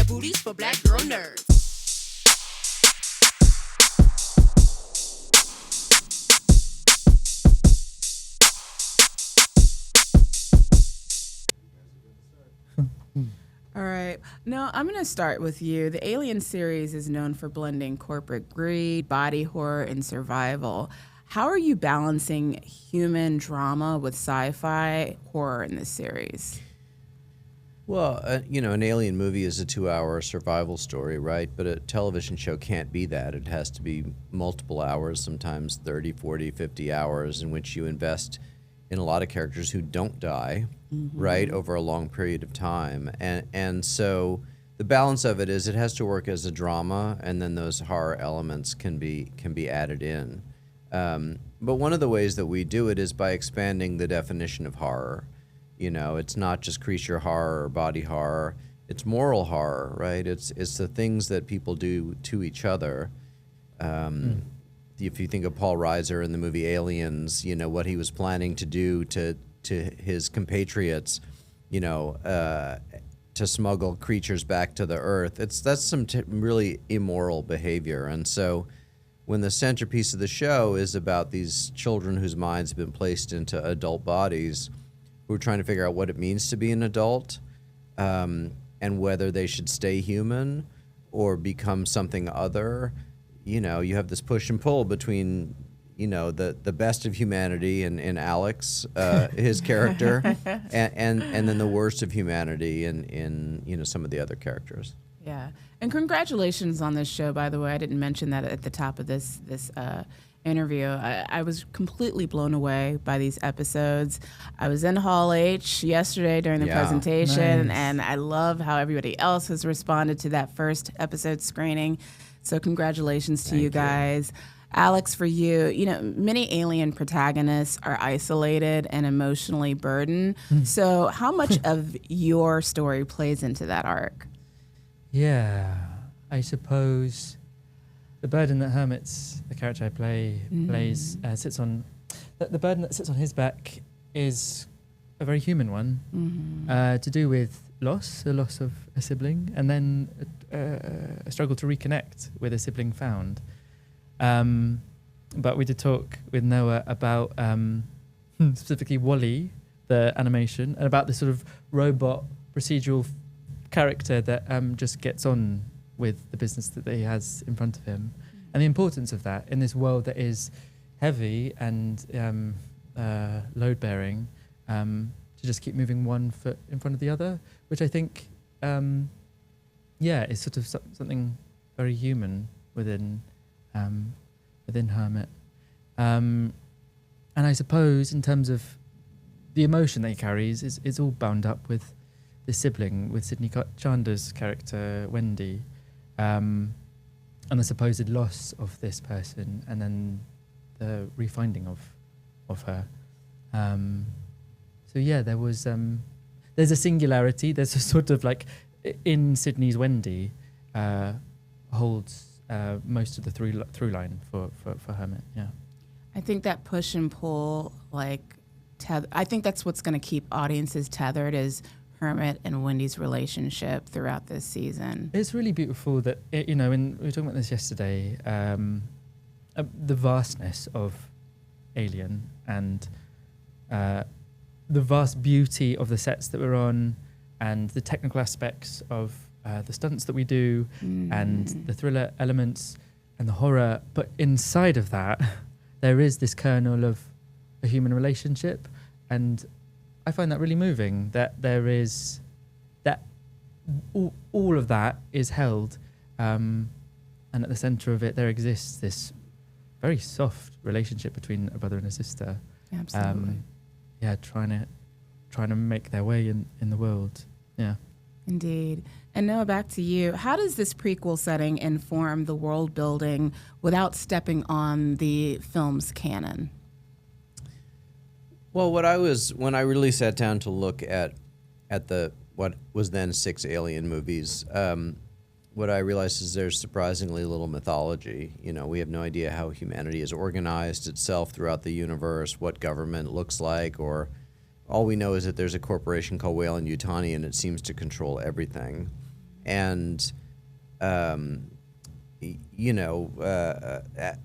booties for black girl nerds. All right. No, I'm going to start with you. The Alien series is known for blending corporate greed, body horror, and survival. How are you balancing human drama with sci-fi horror in this series? Well, an alien movie is a 2-hour survival story, right? But a television show can't be that. It has to be multiple hours, sometimes 30, 40, 50 hours, in which you invest in a lot of characters who don't die, right, over a long period of time. And so the balance of it is it has to work as a drama, and then those horror elements can be added in. But one of the ways that we do it is by expanding the definition of horror. It's not just creature horror or body horror. It's moral horror, right? It's the things that people do to each other. If you think of Paul Reiser in the movie Aliens, what he was planning to do to his compatriots, to smuggle creatures back to the Earth. That's some really immoral behavior. And so when the centerpiece of the show is about these children whose minds have been placed into adult bodies, who are trying to figure out what it means to be an adult, and whether they should stay human or become something other. You have this push and pull between, the best of humanity in Alex, his character, and then the worst of humanity in some of the other characters. Yeah. And congratulations on this show, by the way. I didn't mention that at the top of this interview. I was completely blown away by these episodes. I was in Hall H yesterday during the presentation, and I love how everybody else has responded to that first episode screening. So congratulations to you guys. Alex, for you, many alien protagonists are isolated and emotionally burdened. So how much of your story plays into that arc? Yeah, I suppose the burden that Hermit's, the character I play, plays, sits on, the burden that sits on his back is a very human one, to do with the loss of a sibling, and then a struggle to reconnect with a sibling found. But we did talk with Noah about specifically WALL-E, the animation, and about this sort of robot procedural character that just gets on with the business that he has in front of him, and the importance of that in this world that is heavy and load-bearing, to just keep moving one foot in front of the other, which I think, is sort of something very human within Hermit. And I suppose in terms of the emotion that he carries is all bound up with the sibling, with Sidney Chander's character, Wendy, and the supposed loss of this person, and then the refinding of her. So yeah, there's a singularity. There's a sort of like, in Sidney's Wendy, holds most of the through line for Hermit. Yeah, I think that push and pull, I think that's what's going to keep audiences tethered, is Hermit and Wendy's relationship throughout this season. It's really beautiful that, when we were talking about this yesterday, the vastness of Alien and the vast beauty of the sets that we're on, and the technical aspects of the stunts that we do, and the thriller elements and the horror. But inside of that, there is this kernel of a human relationship, and I find that really moving, that there is that all of that is held, and at the center of it there exists this very soft relationship between a brother and a sister. Absolutely. Trying to make their way in the world. Yeah. Indeed. And Noah, back to you. How does this prequel setting inform the world building without stepping on the film's canon? Well, when I really sat down to look at what was then 6 Alien movies, what I realized is there's surprisingly little mythology. We have no idea how humanity has organized itself throughout the universe, what government looks like, or all we know is that there's a corporation called Weyland-Yutani, and it seems to control everything. and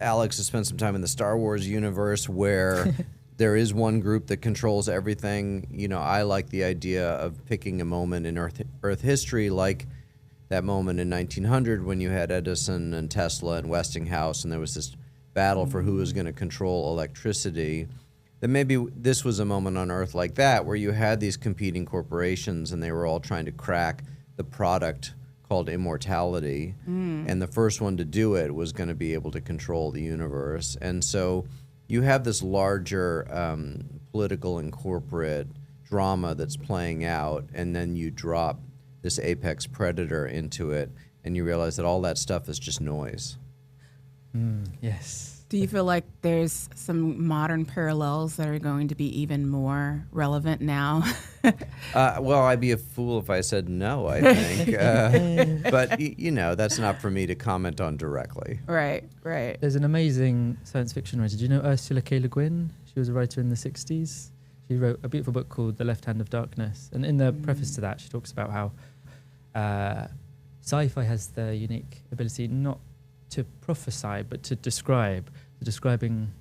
Alex has spent some time in the Star Wars universe where there is one group that controls everything. I like the idea of picking a moment in Earth history, like that moment in 1900 when you had Edison and Tesla and Westinghouse, and there was this battle for who was going to control electricity. That maybe this was a moment on Earth like that, where you had these competing corporations and they were all trying to crack the product called immortality. And the first one to do it was going to be able to control the universe. And so you have this larger political and corporate drama that's playing out, and then you drop this apex predator into it, and you realize that all that stuff is just noise. Yes. Do you feel like there's some modern parallels that are going to be even more relevant now? Well, I'd be a fool if I said no, I think. But, that's not for me to comment on directly. Right. There's an amazing science fiction writer. Do you know Ursula K. Le Guin? She was a writer in the 60s. She wrote a beautiful book called The Left Hand of Darkness. And in the preface to that, she talks about how sci-fi has the unique ability not to prophesy, but to describing,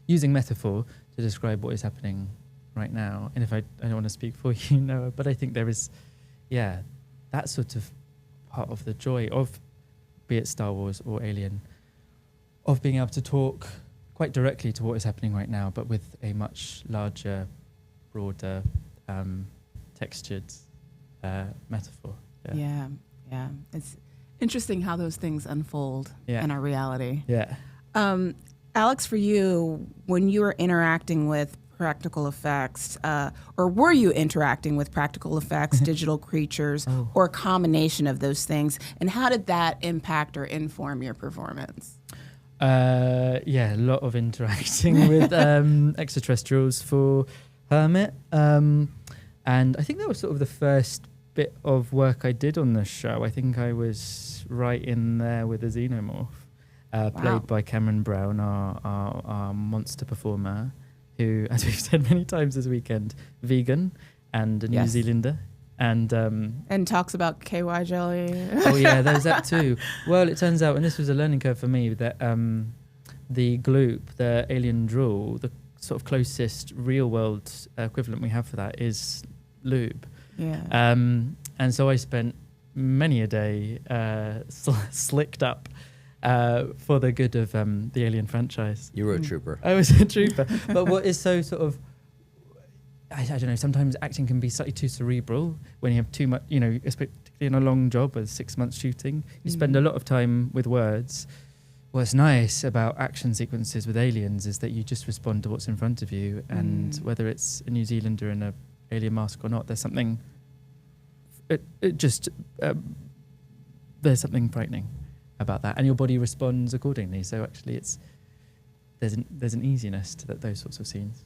using metaphor to describe what is happening right now. And if I don't want to speak for you, Noah, but I think there is, that sort of part of the joy of, be it Star Wars or Alien, of being able to talk quite directly to what is happening right now, but with a much larger, broader, textured metaphor. Yeah. It's interesting how those things unfold in our reality. Yeah. Alex, for you, when you were interacting with practical effects, or were you interacting with practical effects, digital creatures, or a combination of those things, and how did that impact or inform your performance? A lot of interacting with extraterrestrials for Hermit. And I think that was sort of the first bit of work I did on the show. I think I was right in there with a xenomorph, played by Cameron Brown, our monster performer, who, as we've said many times this weekend, vegan and a New Zealander. And talks about KY jelly. Oh yeah, there's that too. Well, it turns out, and this was a learning curve for me, that the gloop, the alien drool, the sort of closest real world equivalent we have for that is lube. Yeah. And so I spent many a day slicked up for the good of the Alien franchise. You were a trooper. I was a trooper. But what is so sort of, I don't know, sometimes acting can be slightly too cerebral when you have too much, particularly in a long job with 6 months shooting. You spend a lot of time with words. What's nice about action sequences with aliens is that you just respond to what's in front of you, and whether it's a New Zealander in a alien mask or not, there's something there's something frightening about that, and your body responds accordingly. So actually there's an easiness to those sorts of scenes.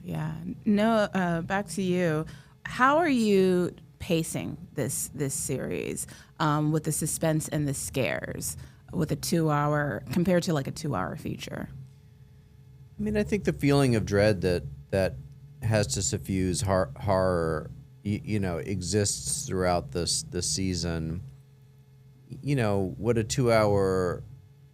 Yeah. Noah, back to you. How are you pacing this series with the suspense and the scares with a 2-hour compared to like a 2-hour feature? I mean, I think the feeling of dread that has to suffuse horror, exists throughout the season. What a 2-hour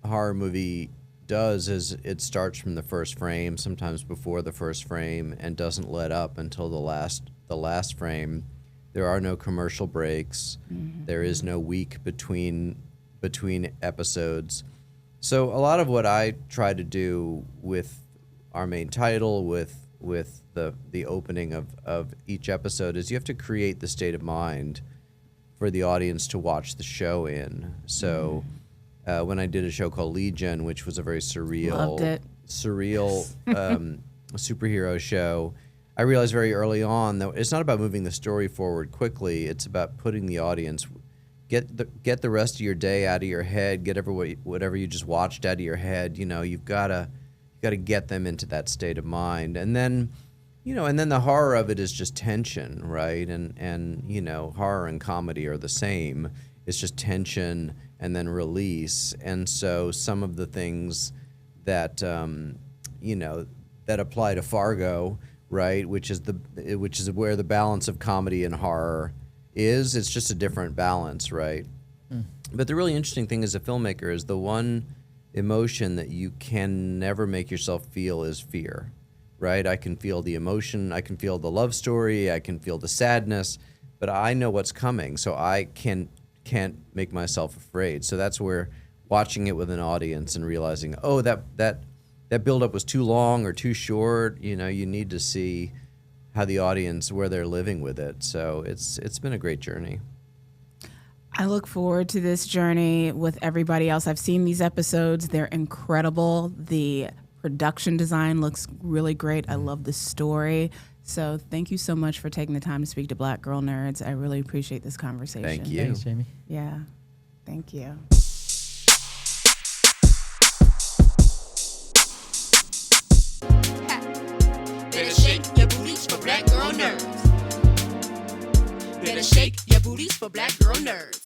horror movie does is it starts from the first frame, sometimes before the first frame, and doesn't let up until the last frame. There are no commercial breaks. There is no week between episodes. So a lot of what I try to do with our main title, with the opening of each episode, is you have to create the state of mind for the audience to watch the show in. So when I did a show called Legion, which was a very surreal superhero show, I realized very early on that it's not about moving the story forward quickly. It's about putting the audience, get the rest of your day out of your head, get whatever you just watched out of your head. You've got to get them into that state of mind, and then the horror of it is just tension, right? And horror and comedy are the same. It's just tension and then release. And so some of the things that that apply to Fargo, right, which is where the balance of comedy and horror is. It's just a different balance, right? But the really interesting thing as a filmmaker is the one emotion that you can never make yourself feel is fear, right? I can feel the emotion, I can feel the love story, I can feel the sadness, but I know what's coming, so I can't make myself afraid. So that's where watching it with an audience and realizing, oh, that buildup was too long or too short, you know, you need to see how the audience, where they're living with it. So it's been a great journey. I look forward to this journey with everybody else. I've seen these episodes. They're incredible. The production design looks really great. I love the story. So thank you so much for taking the time to speak to Black Girl Nerds. I really appreciate this conversation. Thank you. Thanks, Jamie. Yeah. Thank you. Better shake your booties for Black Girl Nerds. Better shake your booties for Black Girl Nerds.